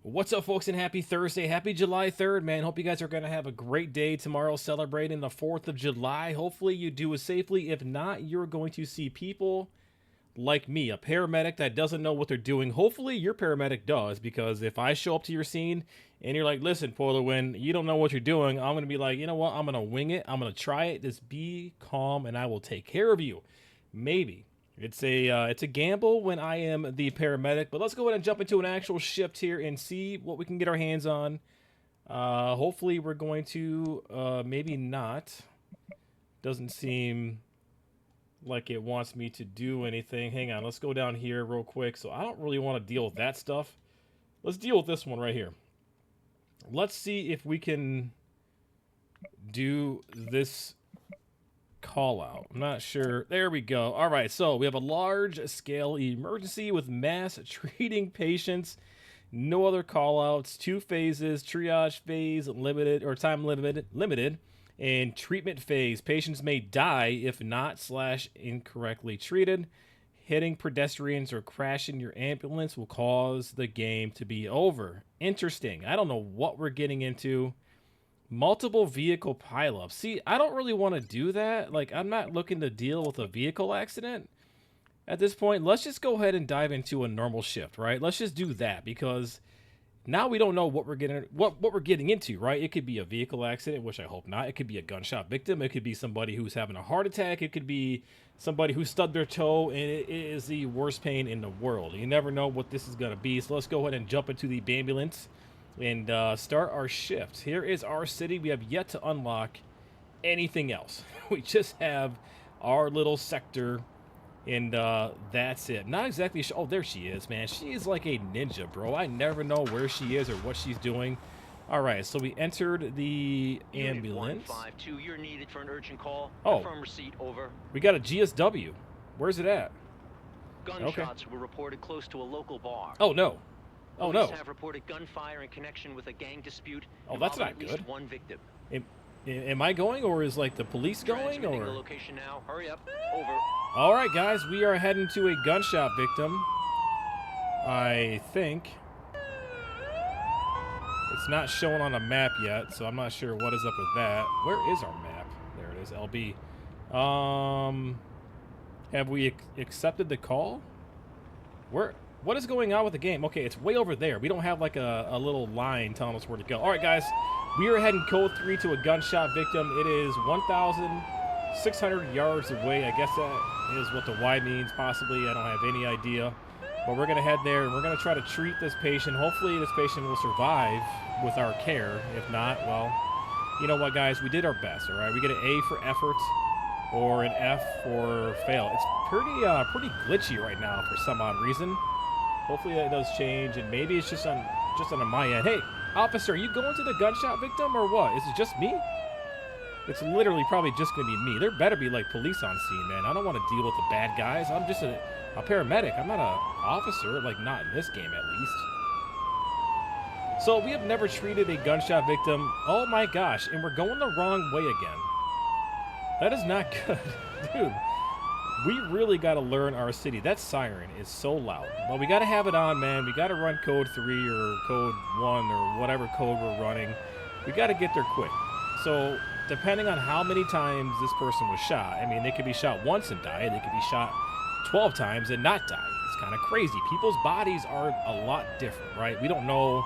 What's up, folks, and happy Thursday. Happy July 3rd, man. Hope you guys are going to have a great day tomorrow celebrating the 4th of July. Hopefully you do it safely. If not, you're going to see people like me, a paramedic that doesn't know what they're doing. Hopefully your paramedic does, because if I show up to your scene and you're like, listen, Polarwind, you don't know what you're doing, I'm going to be like, you know what? I'm going to wing it. I'm going to try it. Just be calm and I will take care of you. Maybe. It's a gamble when I am the paramedic, but let's go ahead and jump into an actual shift here and see what we can get our hands on. Hopefully we're going to, maybe not. Doesn't seem like it wants me to do anything. Hang on, let's go down here real quick. So I don't really want to deal with that stuff. Let's deal with this one right here. Let's see if we can do this call out. I'm not sure. There we go. All right, so we have a large scale emergency with mass treating patients. No other call outs. 2 phases: triage phase limited or time limited, and treatment phase. Patients may die if not / incorrectly treated. Hitting pedestrians or crashing your ambulance will cause the game to be over. Interesting. I don't know what we're getting into. Multiple vehicle pileups. See, I don't really want to do that. Like, I'm not looking to deal with a vehicle accident at this point. Let's just go ahead and dive into a normal shift, right? Let's just do that, because now we don't know what we're getting into, right? It could be a vehicle accident, which I hope not. It could be a gunshot victim. It could be somebody who's having a heart attack. It could be somebody who stubbed their toe, and it is the worst pain in the world. You never know what this is going to be. So let's go ahead and jump into the ambulance and start our shift. Here is our city. We have yet to unlock anything else. We just have our little sector, and that's it. Not exactly sure. Oh, there she is, man. She is like a ninja, bro. I never know where she is or what she's doing. All right, so we entered the ambulance. 152, you're needed for an urgent call. Oh. Confirm receipt, over. We got a GSW. Where's it at? Gunshots were reported close to a local bar. Oh, no. Oh, no. Police have reported gunfire in connection with a gang dispute. Oh, that's not at least good. 1 victim. Am I going, or is like the police going, Transmitting or? the location now. Hurry up. Over. All right, guys, we are heading to a gunshot victim. I think it's not showing on a map yet, so I'm not sure what is up with that. Where is our map? There it is, LB. Have we accepted the call? What is going on with the game? Okay, it's way over there. We don't have like a little line telling us where to go. All right, guys, we are heading code 3 to a gunshot victim. It is 1,600 yards away. I guess that is what the Y means, possibly. I don't have any idea. But we're going to head there, and we're going to try to treat this patient. Hopefully this patient will survive with our care. If not, well, you know what, guys? We did our best, all right? We get an A for effort or an F for fail. It's pretty glitchy right now for some odd reason. Hopefully that does change, and maybe it's just on my end. Hey, officer, you going to the gunshot victim or what? Is it just me? It's literally probably just going to be me. There better be like police on scene, man. I don't want to deal with the bad guys. I'm just a paramedic. I'm not an officer, like not in this game at least. So we have never treated a gunshot victim. Oh my gosh, and we're going the wrong way again. That is not good. Dude, we really got to learn our city. That siren is so loud. But we got to have it on, man. We got to run code 3 or code 1 or whatever code we're running. We got to get there quick. So depending on how many times this person was shot, I mean, they could be shot once and die. They could be shot 12 times and not die. It's kind of crazy. People's bodies are a lot different, right? We don't know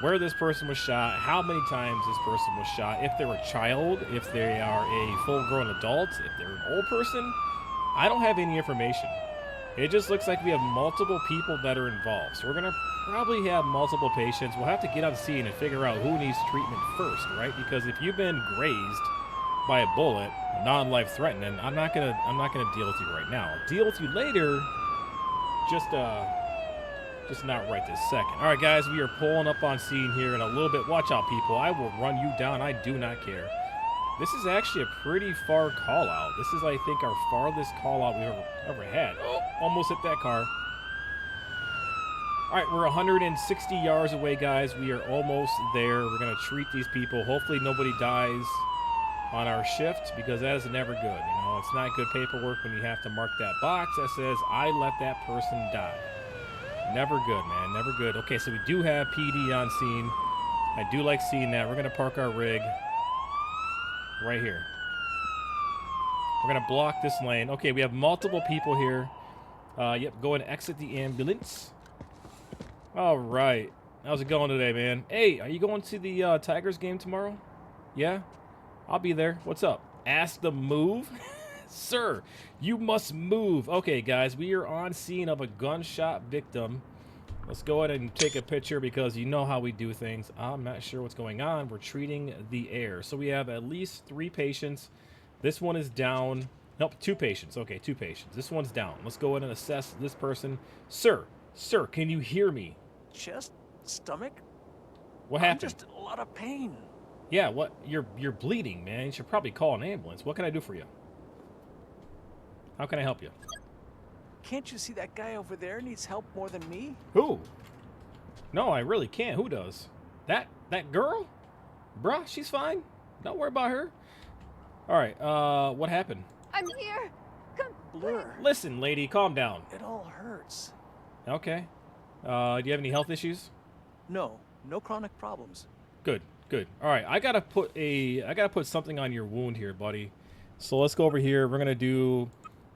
where this person was shot, how many times this person was shot, if they're a child, if they are a full-grown adult, if they're an old person. I don't have any information. It just looks like we have multiple people that are involved. So we're going to probably have multiple patients. We'll have to get on scene and figure out who needs treatment first, right? Because if you've been grazed by a bullet, non-life-threatening, I'm not gonna deal with you right now. I'll deal with you later. Just not right this second. All right, guys, we are pulling up on scene here in a little bit. Watch out, people. I will run you down. I do not care. This is actually a pretty far call out. This is, I think, our farthest call out we've ever had. Oh, almost hit that car. All right, we're 160 yards away, guys. We are almost there. We're going to treat these people. Hopefully nobody dies on our shift, because that is never good. You know, it's not good paperwork when you have to mark that box that says, I let that person die. Never good, man. Never good. Okay, so we do have PD on scene. I do like seeing that. We're going to park our rig right here. We're going to block this lane. Okay, we have multiple people here. Yep, go and exit the ambulance. All right. How's it going today, man? Hey, are you going to the Tigers game tomorrow? Yeah? I'll be there. What's up? Ask the move? Sir, you must move. Okay, guys, we are on scene of a gunshot victim. Let's go ahead and take a picture because you know how we do things. I'm not sure what's going on. We're treating the air. So we have at least 3 patients. This one is down. Nope, 2 patients. Okay, 2 patients. This one's down. Let's go ahead and assess this person. Sir, can you hear me? Chest, stomach. What happened? I'm just in a lot of pain. Yeah, what? You're bleeding, man. You should probably call an ambulance. What can I do for you? How can I help you? Can't you see that guy over there needs help more than me? Who? No, I really can't. Who does? That girl? Bruh, she's fine. Don't worry about her. All right, what happened? I'm here. Come. Blur. Listen, lady, calm down. It all hurts. Okay. Do you have any health issues? No chronic problems. Good. All right, I gotta put something on your wound here, buddy. So let's go over here. We're gonna do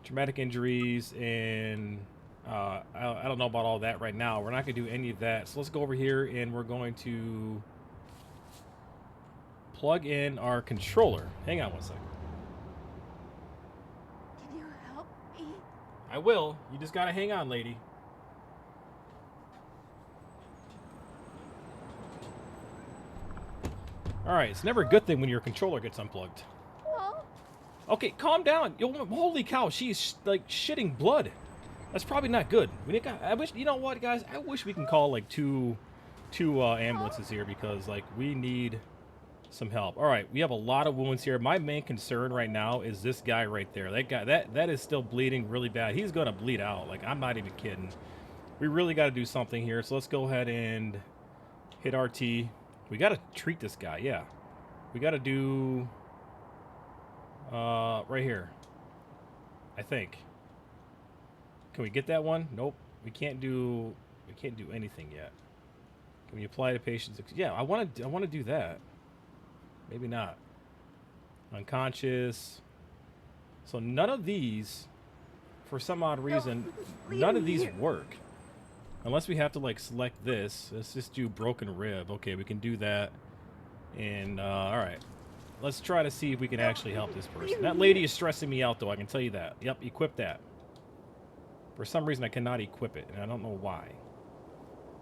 traumatic injuries and I don't know about all that right now. We're not gonna do any of that. So let's go over here and we're going to plug in our controller. Hang on one second. Can you help me? I will. You just gotta hang on, lady. Alright, it's never a good thing when your controller gets unplugged. Oh, Okay, calm down. Yo, holy cow, she's like shitting blood. That's probably not good. I wish, you know what, guys? I wish we can call like two ambulances here because like we need some help. All right, we have a lot of wounds here. My main concern right now is this guy right there. That guy, that is still bleeding really bad. He's gonna bleed out. Like I'm not even kidding. We really got to do something here. So let's go ahead and hit RT. We got to treat this guy. Yeah, we got to do right here. I think. Can we get that one? Nope. We can't do anything yet. Can we apply to patients? Yeah, I want to do that. Maybe not. Unconscious. So none of these, for some odd reason, none of these work. Unless we have to like select this. Let's just do broken rib. Okay, we can do that. And all right. Let's try to see if we can actually help this person. That lady is stressing me out though, I can tell you that. Yep, equip that. For some reason I cannot equip it, and I don't know why.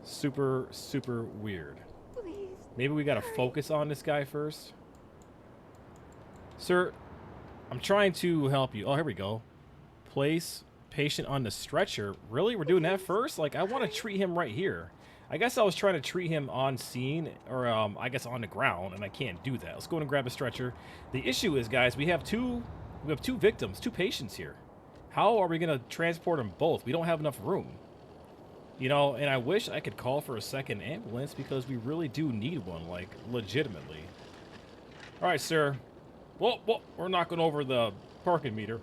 Super, super weird. please. Maybe we gotta focus on this guy first. Sir, I'm trying to help you. Oh, here we go. Place patient on the stretcher. Really? We're doing that first? Like, I want to treat him right here. I guess I was trying to treat him on scene, or I guess on the ground, and I can't do that. Let's go and grab a stretcher. The issue is, guys, we have two victims, 2 patients here. How are we going to transport them both? We don't have enough room. You know, and I wish I could call for a second ambulance because we really do need one, like, legitimately. All right, sir. Well, we're knocking over the parking meter.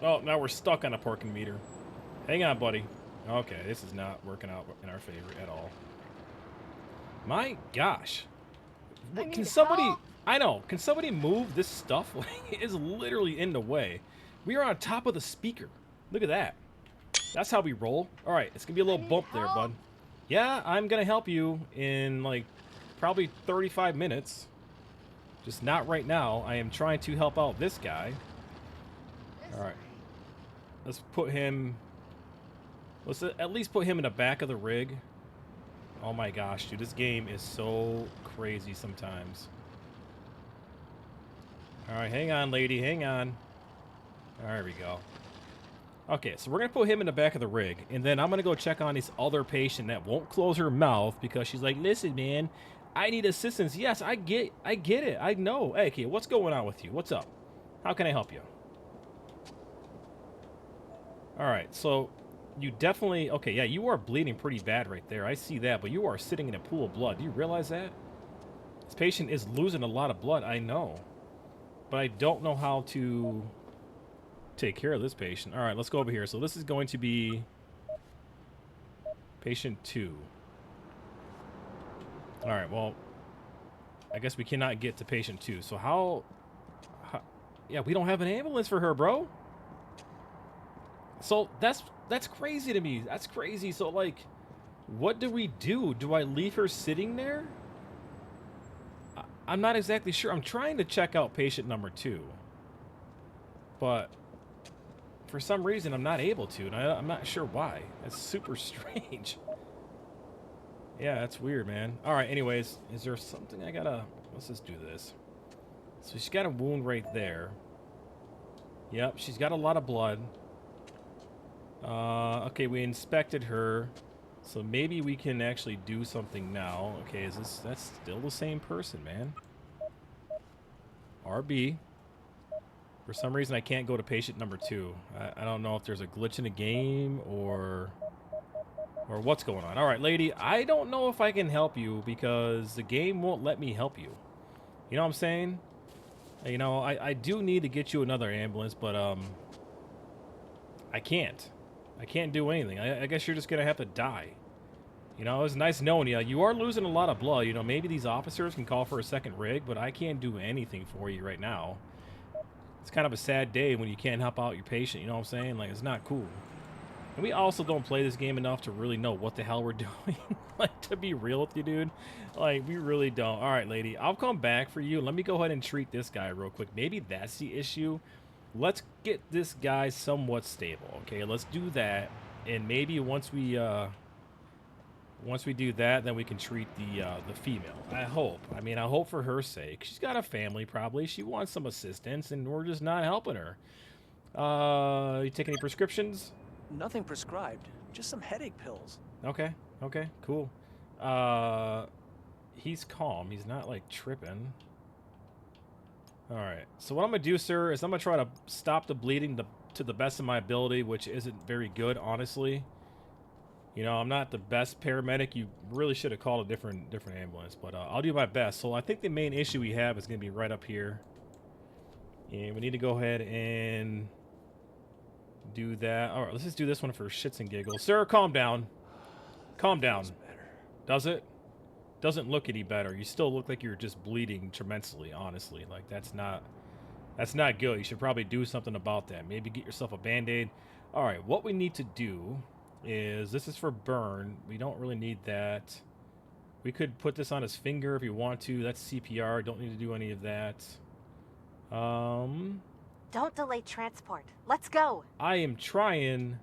Oh, now we're stuck on a parking meter. Hang on, buddy. Okay, this is not working out in our favor at all. My gosh. Can somebody... help. I know. Can somebody move this stuff? It is literally in the way. We are on top of the speaker. Look at that. That's how we roll. All right, it's going to be a little bump there, bud. Yeah, I'm going to help you in, like, probably 35 minutes. Just not right now. I am trying to help out this guy. All right. Let's put him... Let's at least put him in the back of the rig. Oh my gosh, dude. This game is so crazy sometimes. All right, hang on, lady. Hang on. There we go. Okay, so we're going to put him in the back of the rig. And then I'm going to go check on this other patient that won't close her mouth because she's like, listen, man, I need assistance. Yes, I get it. I know. Hey, okay, what's going on with you? What's up? How can I help you? All right, so you definitely... Okay, yeah, you are bleeding pretty bad right there. I see that, but you are sitting in a pool of blood. Do you realize that? This patient is losing a lot of blood. I know. But I don't know how to take care of this patient. All right, let's go over here. So this is going to be Patient 2. All right, well, I guess we cannot get to patient 2. So how yeah, we don't have an ambulance for her, bro. So that's crazy to me. That's crazy. So like, what do we do? Do I leave her sitting there? I'm not exactly sure. I'm trying to check out patient number 2. But for some reason, I'm not able to. And I'm not sure why. That's super strange. Yeah, that's weird, man. All right, anyways, is there something I gotta... Let's just do this. So she's got a wound right there. Yep, she's got a lot of blood. Okay, we inspected her. So maybe we can actually do something now. Okay, that's still the same person, man. RB. For some reason, I can't go to patient number 2. I don't know if there's a glitch in the game or what's going on. All right, lady, I don't know if I can help you because the game won't let me help you. You know what I'm saying? You know, I do need to get you another ambulance, but I can't. I can't do anything. I guess you're just going to have to die. You know, it was nice knowing you. You are losing a lot of blood. You know, maybe these officers can call for a second rig, but I can't do anything for you right now. It's kind of a sad day when you can't help out your patient. You know what I'm saying? Like, it's not cool. And we also don't play this game enough to really know what the hell we're doing. Like, to be real with you, dude. Like, we really don't. All right, lady. I'll come back for you. Let me go ahead and treat this guy real quick. Maybe that's the issue. Let's get this guy somewhat stable, okay? Let's do that. And maybe once we do that, then we can treat the female. I hope. I mean, I hope for her sake. She's got a family, probably. She wants some assistance, and we're just not helping her. You take any prescriptions? Nothing prescribed. Just some headache pills. Okay. Okay. Cool. He's calm. He's not like tripping. All right. So what I'm gonna do, sir, is I'm gonna try to stop the bleeding to the best of my ability, which isn't very good, honestly. You know, I'm not the best paramedic. You really should have called a different ambulance, but I'll do my best. So I think the main issue we have is gonna be right up here, and we need to go ahead and do that. All right, let's just do this one for shits and giggles. Sir, calm down. Calm down. Does it? Doesn't look any better. You still look like you're just bleeding tremendously, honestly. Like, that's not good. You should probably do something about that. Maybe get yourself a Band-Aid. All right, what we need to do is, this is for burn. We don't really need that. We could put this on his finger if you want to. That's CPR. Don't need to do any of that. Don't delay transport. Let's go. I am trying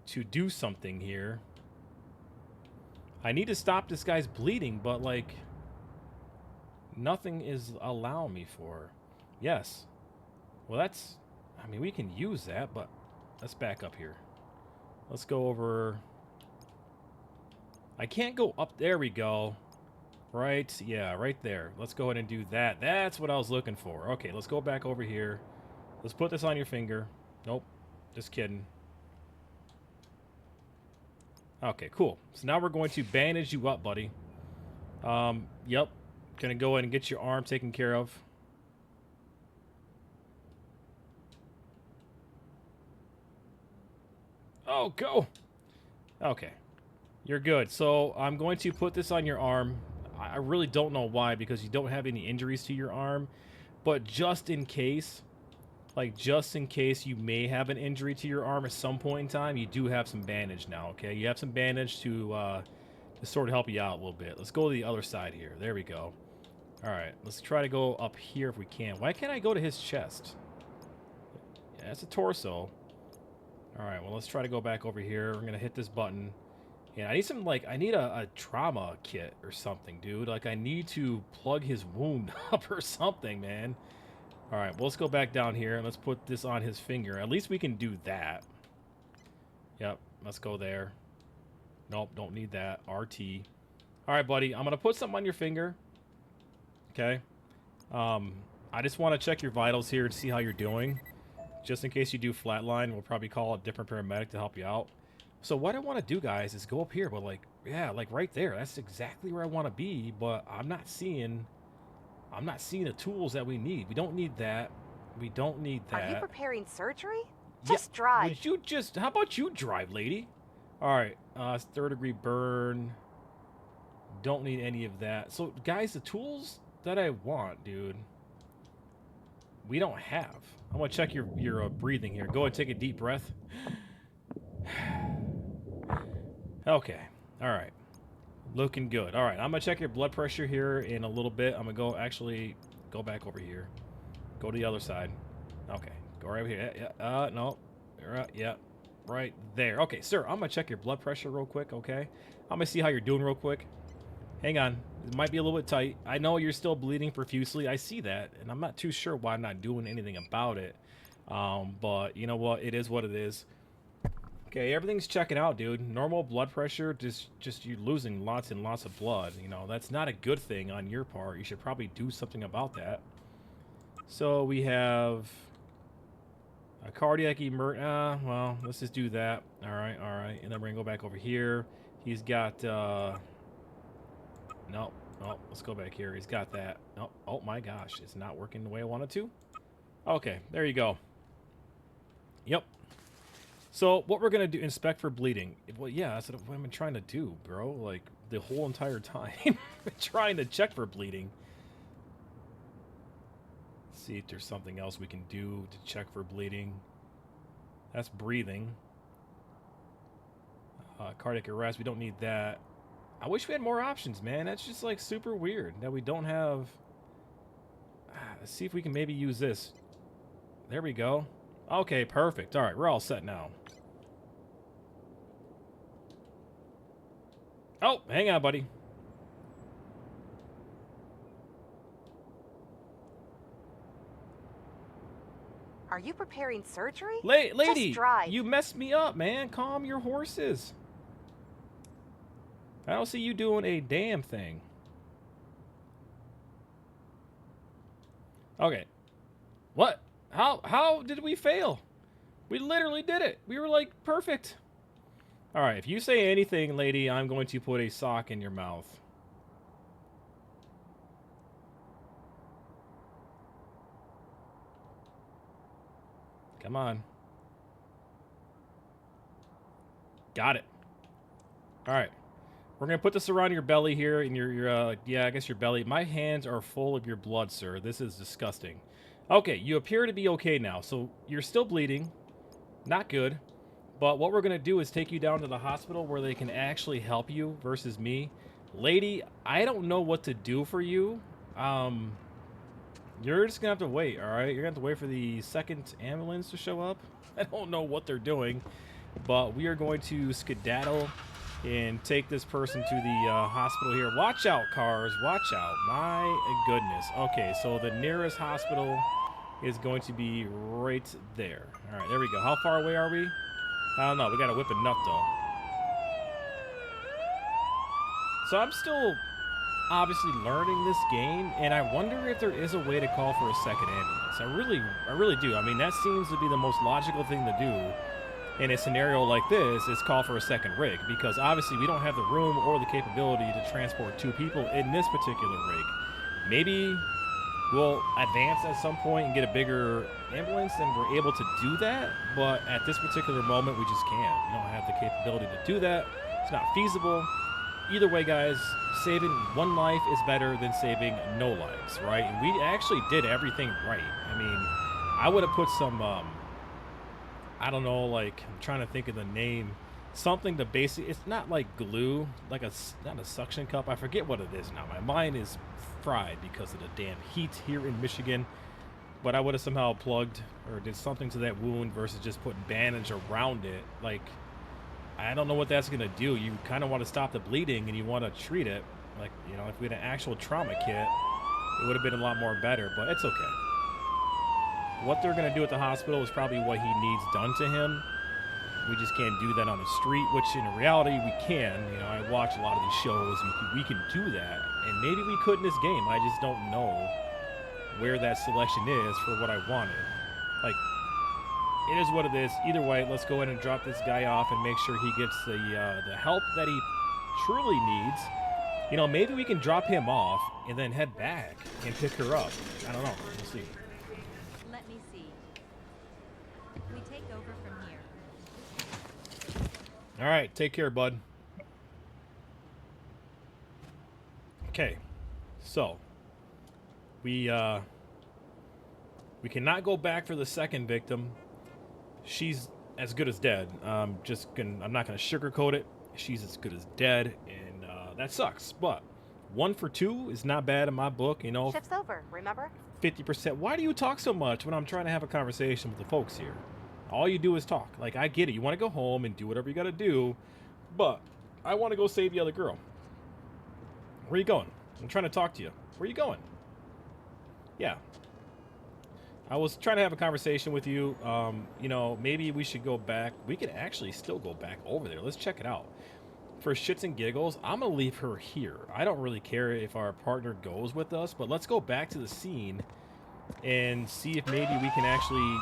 to do something here. I need to stop this guy's bleeding, but, like, nothing is allowing me for. Yes. Well, that's... I mean, we can use that, but let's back up here. Let's go over... I can't go up... There we go. Right? Yeah, right there. Let's go ahead and do that. That's what I was looking for. Okay, let's go back over here. Let's put this on your finger. Nope. Just kidding. Okay, cool. So now we're going to bandage you up, buddy. Yep. Gonna go ahead and get your arm taken care of. Oh, go! Okay. You're good. So I'm going to put this on your arm. I really don't know why, because you don't have any injuries to your arm. But just in case... Like, just in case you may have an injury to your arm at some point in time, you do have some bandage now, okay? You have some bandage to sort of help you out a little bit. Let's go to the other side here. There we go. All right, let's try to go up here if we can. Why can't I go to his chest? Yeah, that's a torso. All right, well, let's try to go back over here. We're going to hit this button. Yeah, I need some, like, I need a trauma kit or something, dude. Like, I need to plug his wound up or something, man. All right, well, let's go back down here and let's put this on his finger. At least we can do that. Yep, let's go there. Nope, don't need that. RT. All right, buddy, I'm going to put something on your finger. Okay. I just want to check your vitals here to see how you're doing. Just in case you do flatline, we'll probably call a different paramedic to help you out. So what I want to do, guys, is go up here, but, like, yeah, like right there. That's exactly where I want to be, but I'm not seeing the tools that we need. We don't need that. We don't need that. Are you preparing surgery? Just drive. Would you just... How about you drive, lady? All right. Third-degree burn. Don't need any of that. So, guys, the tools that I want, dude, we don't have. I'm going to check your breathing here. Go and take a deep breath. Okay. All right. Looking good. All right. I'm going to check your blood pressure here in a little bit. I'm going to go back over here. Go to the other side. Okay. Go right over here. Yeah. No. Yeah. Right there. Okay, sir, I'm going to check your blood pressure real quick, okay? I'm going to see how you're doing real quick. Hang on. It might be a little bit tight. I know you're still bleeding profusely. I see that, and I'm not too sure why I'm not doing anything about it. But you know what? It is what it is. Okay, everything's checking out, dude. Normal blood pressure, just you losing lots and lots of blood. You know, that's not a good thing on your part. You should probably do something about that. So we have a cardiac well, let's just do that. All right. And then we're going to go back over here. He's got, no, let's go back here. He's got that. Oh my gosh, it's not working the way I wanted to. Okay, there you go. Yep. So what we're going to do, inspect for bleeding. Well, yeah, that's what I've been trying to do, bro. Like, the whole entire time. Trying to check for bleeding. Let's see if there's something else we can do to check for bleeding. That's breathing. Cardiac arrest, we don't need that. I wish we had more options, man. That's just, like, super weird that we don't have... Let's see if we can maybe use this. There we go. Okay, perfect. All right, we're all set now. Oh, hang on, buddy. Are you preparing surgery? Lady, Just drive. you messed me up, man. Calm your horses. I don't see you doing a damn thing. Okay. What? How did we fail? We literally did it. We were, like, perfect. All right, if you say anything, lady, I'm going to put a sock in your mouth. Come on. Got it. All right. We're going to put this around your belly here and yeah, I guess your belly. My hands are full of your blood, sir. This is disgusting. Okay, you appear to be okay now. So you're still bleeding. Not good. But what we're going to do is take you down to the hospital where they can actually help you versus me. Lady, I don't know what to do for you. You're just going to have to wait, all right? You're going to have to wait for the second ambulance to show up. I don't know what they're doing, but we are going to skedaddle and take this person to the hospital here. Watch out, cars. Watch out. My goodness. Okay, so the nearest hospital is going to be right there. All right, there we go. How far away are we? I don't know. We got to whip a nut, though. So I'm still obviously learning this game, and I wonder if there is a way to call for a second ambulance. I really do. I mean, that seems to be the most logical thing to do in a scenario like this, is call for a second rig, because obviously we don't have the room or the capability to transport two people in this particular rig. Maybe we'll advance at some point and get a bigger ambulance and we're able to do that, but at this particular moment we just can't. We don't have the capability to do that. It's not feasible. Either way, guys, saving one life is better than saving no lives, right? And we actually did everything right. I mean, I would have put some I don't know, like, I'm trying to think of the name. Something to basically, it's not like glue, like not a suction cup. I forget what it is now. My mind is fried because of the damn heat here in Michigan. But I would have somehow plugged or did something to that wound versus just putting bandage around it. Like, I don't know what that's going to do. You kind of want to stop the bleeding and you want to treat it. Like, you know, if we had an actual trauma kit, it would have been a lot more better, but it's okay. What they're going to do at the hospital is probably what he needs done to him. We just can't do that on the street, which in reality we can. You know, I watch a lot of these shows. We can do that, and maybe we could in this game. I just don't know where that selection is for what I wanted. Like, it is what it is. Either way, let's go ahead and drop this guy off and make sure he gets the help that he truly needs. You know, maybe we can drop him off and then head back and pick her up. I don't know. We'll see. Let me see. We take over from here. All right, take care, bud. Okay, so we cannot go back for the second victim. She's as good as dead. I'm not gonna sugarcoat it. She's as good as dead, and that sucks. But 1 for 2 is not bad in my book. You know, Shift's over, remember? 50%. Why do you talk so much when I'm trying to have a conversation with the folks here? All you do is talk. Like, I get it. You want to go home and do whatever you got to do, but I want to go save the other girl. Where are you going? I'm trying to talk to you. Where are you going? Yeah. I was trying to have a conversation with you. You know, maybe we should go back. We could actually still go back over there. Let's check it out. For shits and giggles, I'm going to leave her here. I don't really care if our partner goes with us, but let's go back to the scene and see if maybe we can actually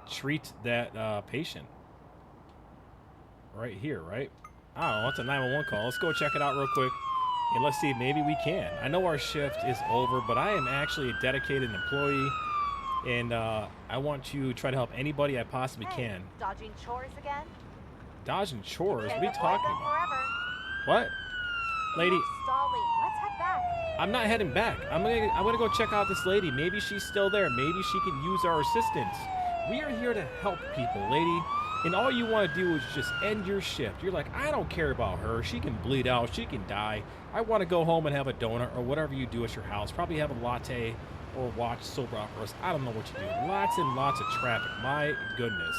treat that patient. Right here, right? I don't know. It's a 911 call. Let's go check it out real quick, and let's see if maybe we can. I know our shift is over, but I am actually a dedicated employee, and I want to try to help anybody I possibly can. Dodging chores again? Dodging chores? What are you Can't talking avoid them about? forever. What? Lady, You're stalling. Let's head back. I'm not heading back. I'm gonna go check out this lady. Maybe she's still there. Maybe she can use our assistance. We are here to help people, lady. And all you want to do is just end your shift. You're like, I don't care about her. She can bleed out. She can die. I want to go home and have a donut or whatever you do at your house. Probably have a latte or watch soap operas. I don't know what you do. Lots and lots of traffic. My goodness.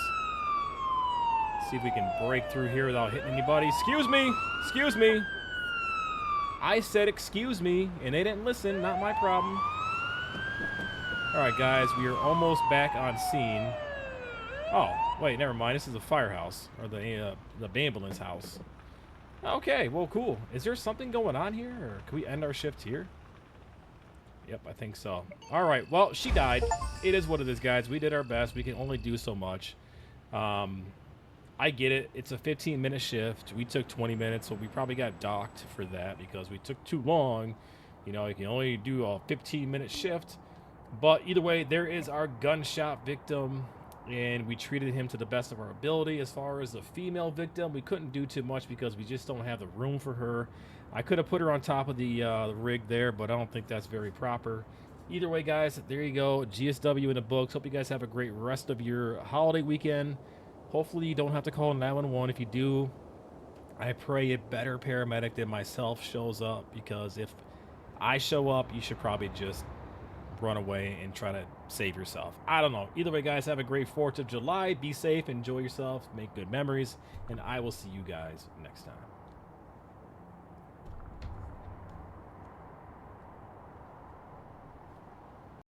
See if we can break through here without hitting anybody. Excuse me. Excuse me. I said excuse me, and they didn't listen. Not my problem. All right, guys. We are almost back on scene. Oh, wait, never mind. This is the firehouse, or the ambulance house. Okay, well, cool. Is there something going on here, or can we end our shift here? Yep, I think so. All right, well, she died. It is what it is, guys. We did our best. We can only do so much. I get it. It's a 15-minute shift. We took 20 minutes, so we probably got docked for that because we took too long. You know, you can only do a 15-minute shift. But either way, there is our gunshot victim, and we treated him to the best of our ability. As far as the female victim, we couldn't do too much because we just don't have the room for her. I could have put her on top of the rig there, but I don't think that's very proper. Either way, guys, there you go. GSW in the books. Hope you guys have a great rest of your holiday weekend. Hopefully you don't have to call 911. If you do, I pray a better paramedic than myself shows up, because if I show up, you should probably just run away and try to save yourself. I don't know. Either way, guys, have a great 4th of July. Be safe, enjoy yourself, make good memories, and I will see you guys next time.